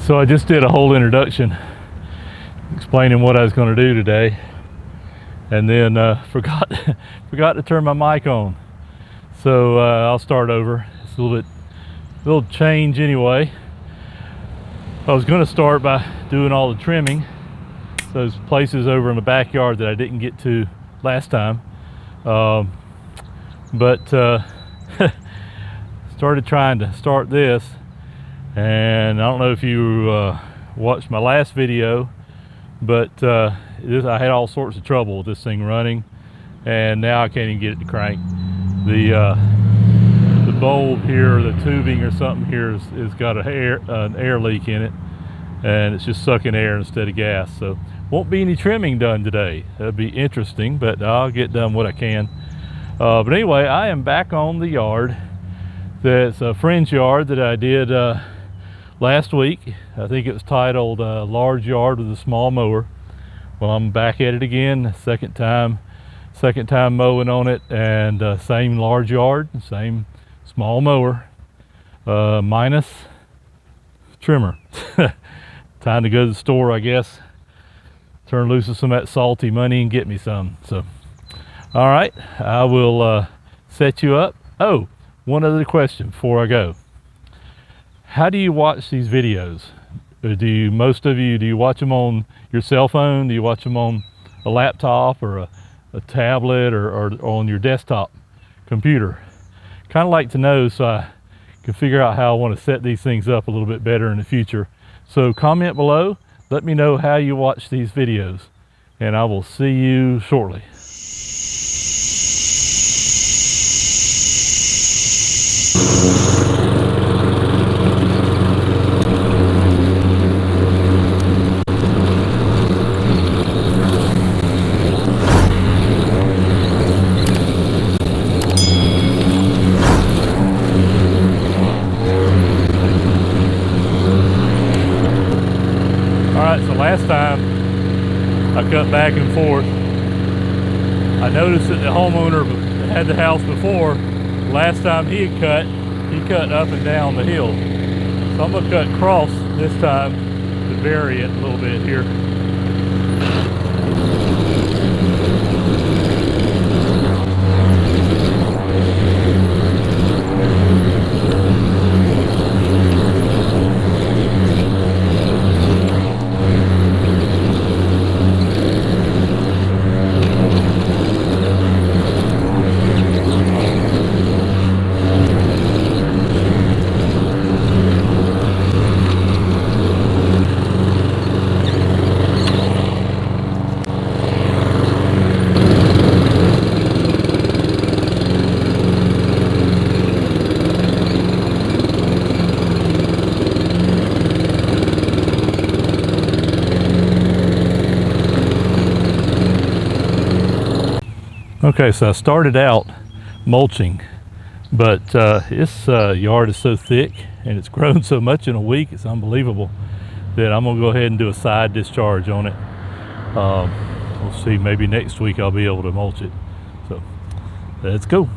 So I just did a whole introduction explaining what I was going to do today, and then forgot to turn my mic on. So I'll start over. It's a little change anyway. I was going to start by doing all the trimming, those places over in the backyard that I didn't get to last time, but started trying to start this. And I don't know if you watched my last video, but I had all sorts of trouble with this thing running, and now I can't even get it to crank. The bulb here, the tubing or something here is got an air leak in it, and it's just sucking air instead of gas. So won't be any trimming done today. That'd be interesting, but I'll get done what I can. But anyway, I am back on the yard. That's a friend's yard that I did last week. I think it was titled Large Yard with a Small Mower. Well, I'm back at it again, second time mowing on it, and same large yard, same small mower, minus trimmer. Time to go to the store, I guess, turn loose of some of that salty money and get me some. So all right, I will set you up. Oh, one other question before I go. How do you watch these videos? Do you watch them on your cell phone? Do you watch them on a laptop or a tablet or on your desktop computer? Kind of like to know so I can figure out how I want to set these things up a little bit better in the future. So comment below, let me know how you watch these videos, and I will see you shortly. So last time I cut back and forth, I noticed that the homeowner that had the house before, last time he cut up and down the hill. So I'm gonna cut cross this time to vary it a little bit here. Okay, so I started out mulching, but this yard is so thick and it's grown so much in a week, it's unbelievable, that I'm gonna go ahead and do a side discharge on it. We'll see, maybe next week I'll be able to mulch it. So let's go.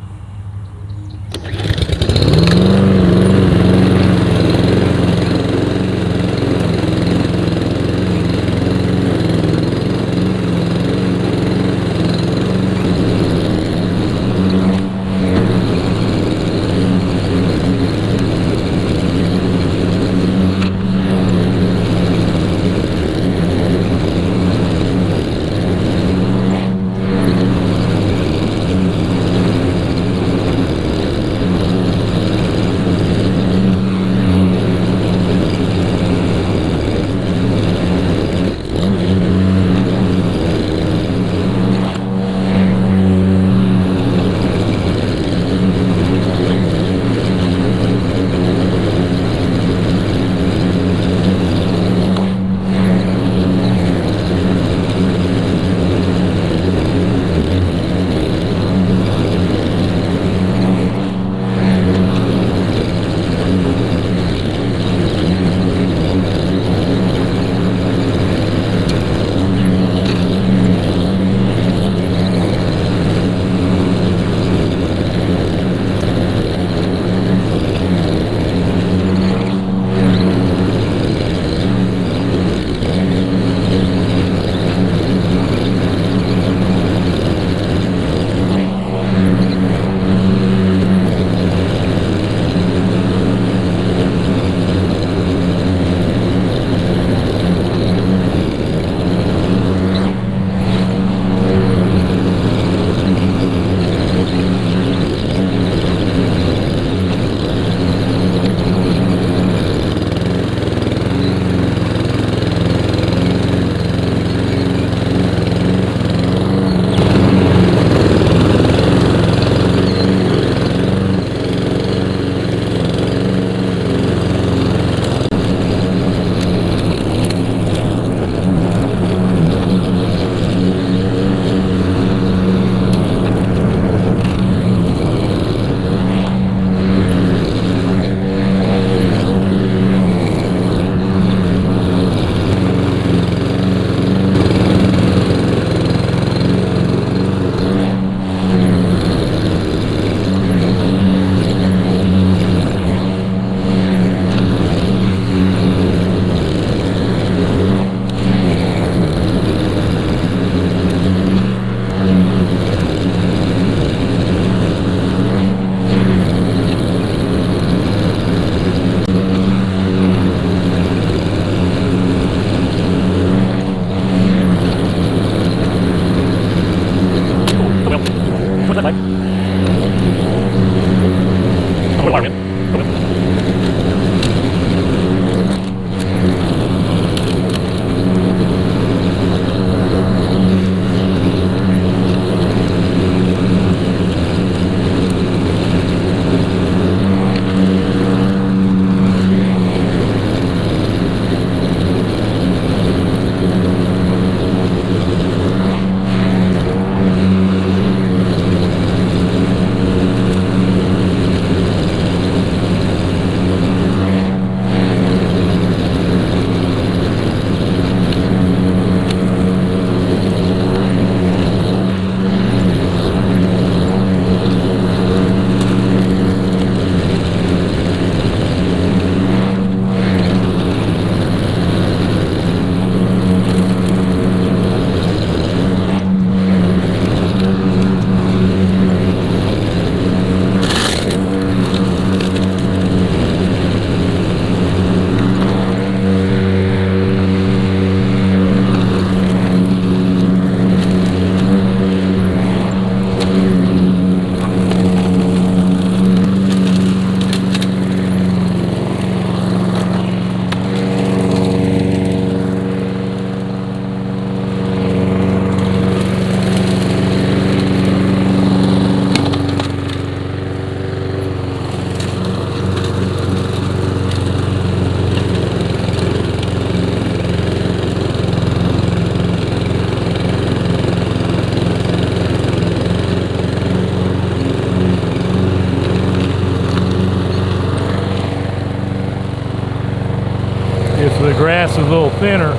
If the grass is a little thinner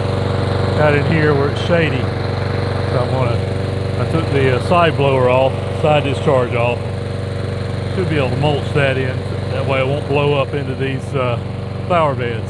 out in here where it's shady, so I took the side blower off, side discharge off. Should be able to mulch that in. That way it won't blow up into these flower beds.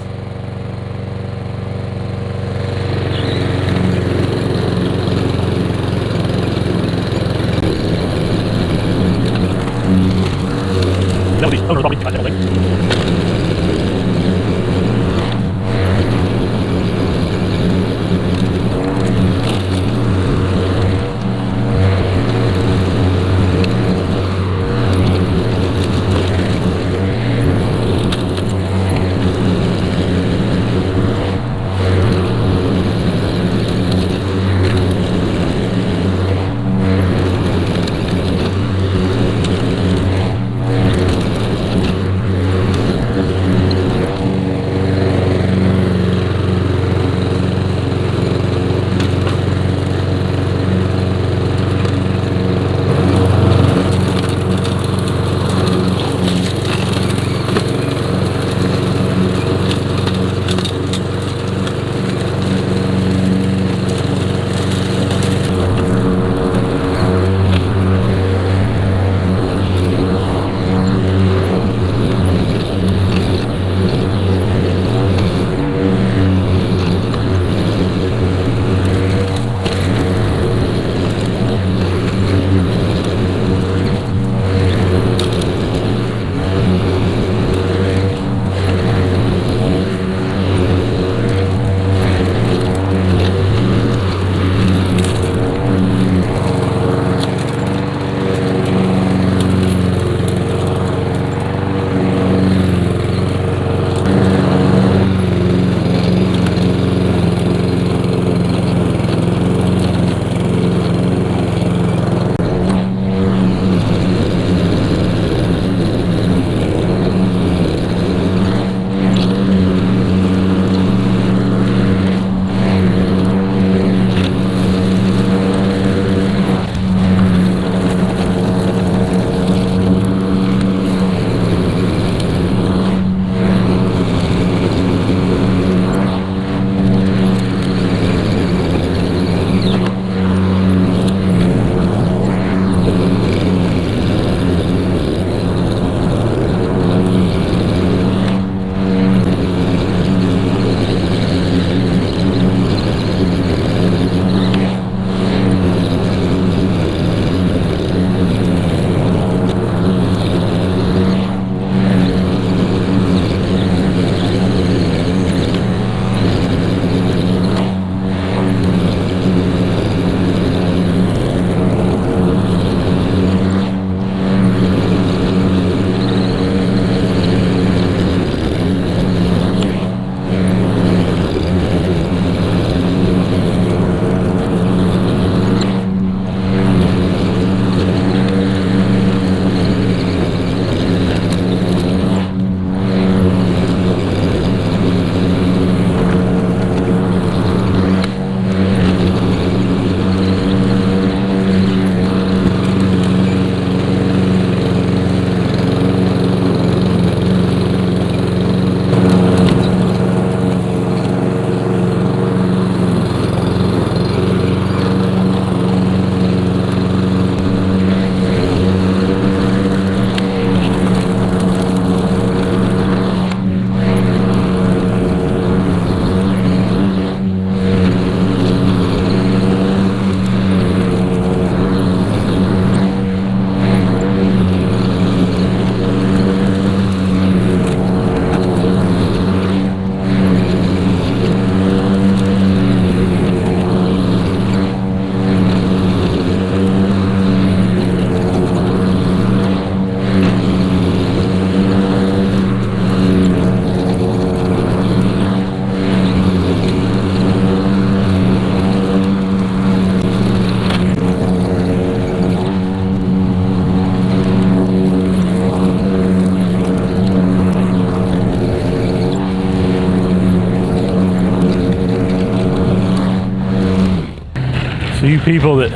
So you people that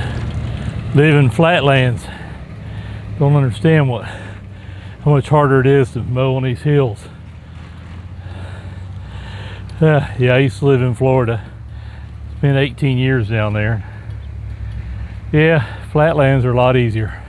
live in flatlands don't understand how much harder it is to mow on these hills. Yeah, I used to live in Florida. Spent 18 years down there. Yeah, flatlands are a lot easier.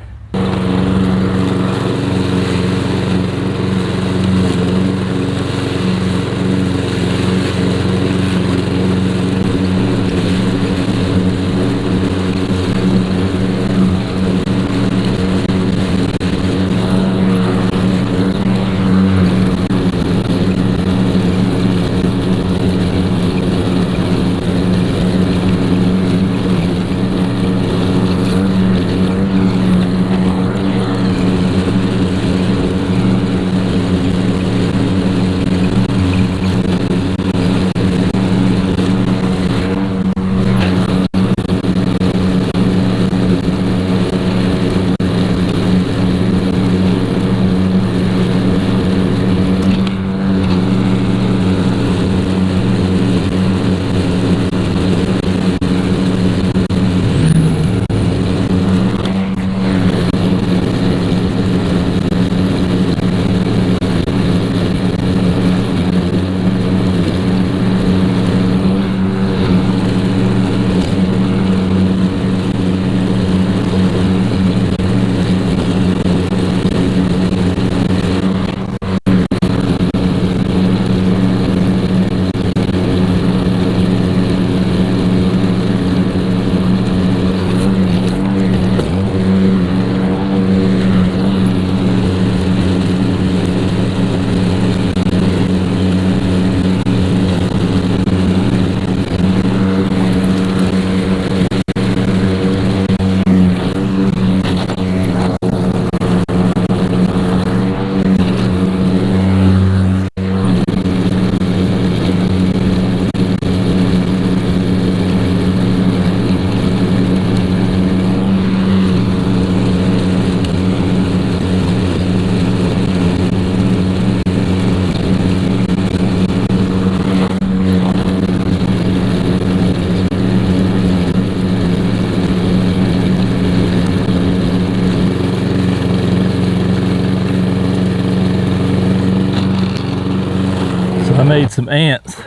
I made some ants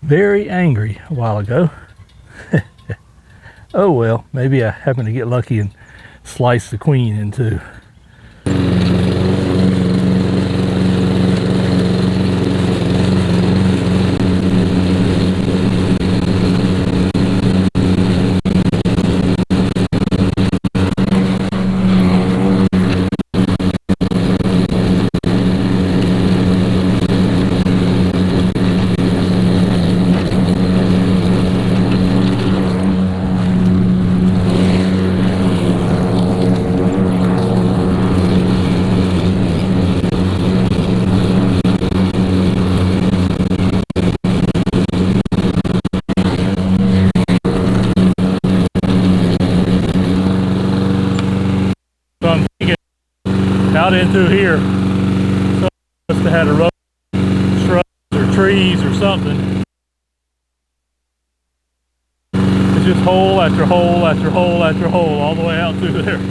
very angry a while ago. Oh well, maybe I happened to get lucky and slice the queen in two. So I'm thinking out into here, so must have had a row of shrubs or trees or something. It's just hole after hole after hole after hole all the way out through there.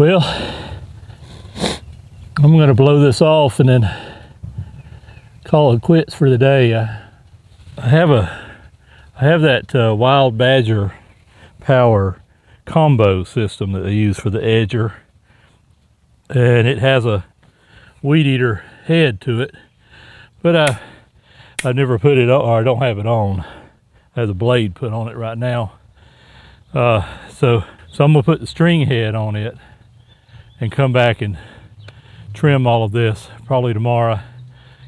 Well, I'm going to blow this off and then call it quits for the day. I have that Wild Badger power combo system that they use for the edger, and it has a weed eater head to it, but I never put it on, or I don't have it on. I have the blade put on it right now. So I'm gonna put the string head on it and come back and trim all of this probably tomorrow.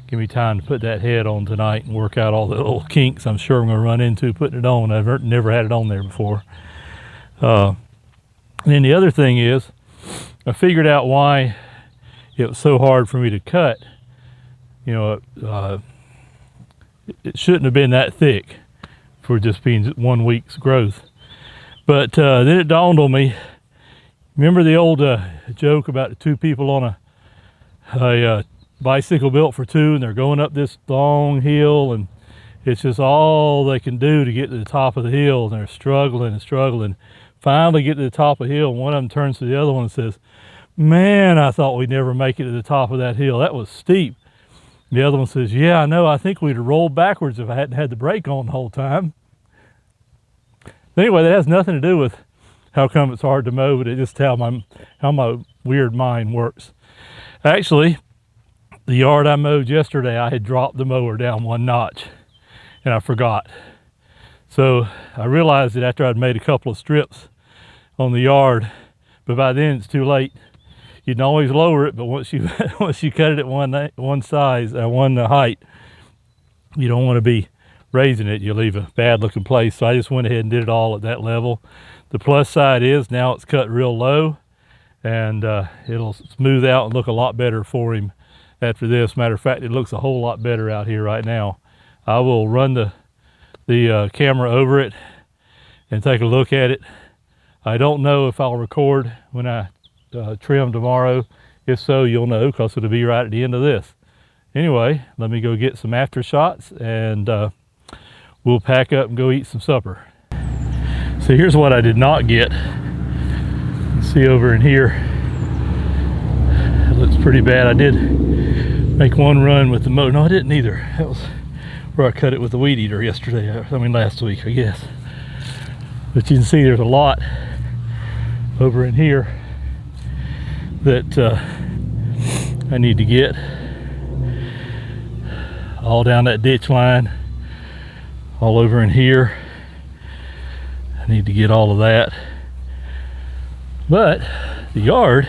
Give me time to put that head on tonight and work out all the little kinks I'm sure I'm gonna run into putting it on. I've never had it on there before. And then the other thing is, I figured out why it was so hard for me to cut. You know, it shouldn't have been that thick for just being 1 week's growth. But then it dawned on me, remember the old joke about the two people on a bicycle built for two, and they're going up this long hill, and it's just all they can do to get to the top of the hill, and they're struggling and struggling. Finally get to the top of the hill, and one of them turns to the other one and says, "Man, I thought we'd never make it to the top of that hill. That was steep." The other one says, "Yeah, I know. I think we'd have rolled backwards if I hadn't had the brake on the whole time." Anyway, that has nothing to do with how come it's hard to mow, but it just how my weird mind works. Actually, the yard I mowed yesterday, I had dropped the mower down 1 notch, and I forgot. So I realized it after I'd made a couple of strips on the yard, but by then it's too late. You can always lower it, but once you cut it at one size, one height, you don't want to be raising it. You leave a bad looking place. So I just went ahead and did it all at that level. The plus side is now it's cut real low, and it'll smooth out and look a lot better for him after this. Matter of fact, it looks a whole lot better out here right now. I will run the camera over it and take a look at it. I don't know if I'll record when I trim tomorrow. If so, you'll know, because it'll be right at the end of this. Anyway, let me go get some after shots, and we'll pack up and go eat some supper. So here's what I did not get. See over in here, it looks pretty bad. I did make one run with the mower. No, I didn't either. That was where I cut it with the weed eater yesterday. I mean last week, I guess. But you can see there's a lot over in here that I need to get. All down that ditch line, all over in here. I need to get all of that. But the yard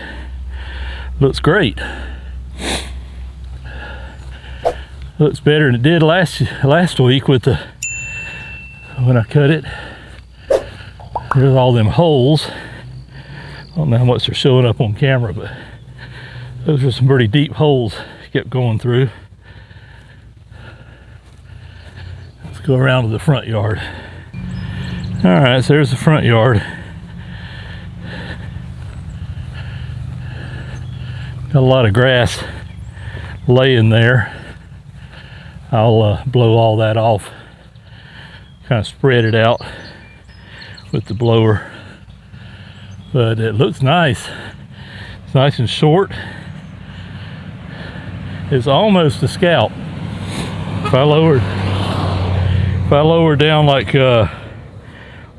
looks great. Looks better than it did last week with when I cut it. There's all them holes. I don't know how much they're showing up on camera, but those are some pretty deep holes kept going through. Let's go around to the front yard. All right, so there's the front yard. Got a lot of grass laying there. I'll blow all that off, kind of spread it out with the blower. But it looks nice. It's nice and short. It's almost a scalp. If I lower down like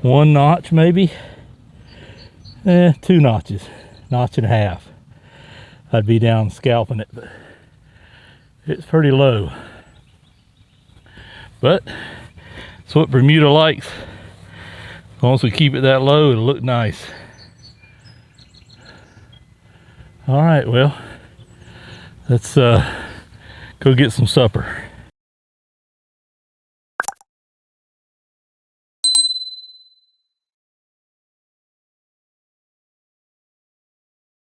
1 notch maybe, 2 notches, notch and a half, I'd be down scalping it, but it's pretty low. But that's what Bermuda likes. As long as we keep it that low, it'll look nice. All right, well, let's go get some supper.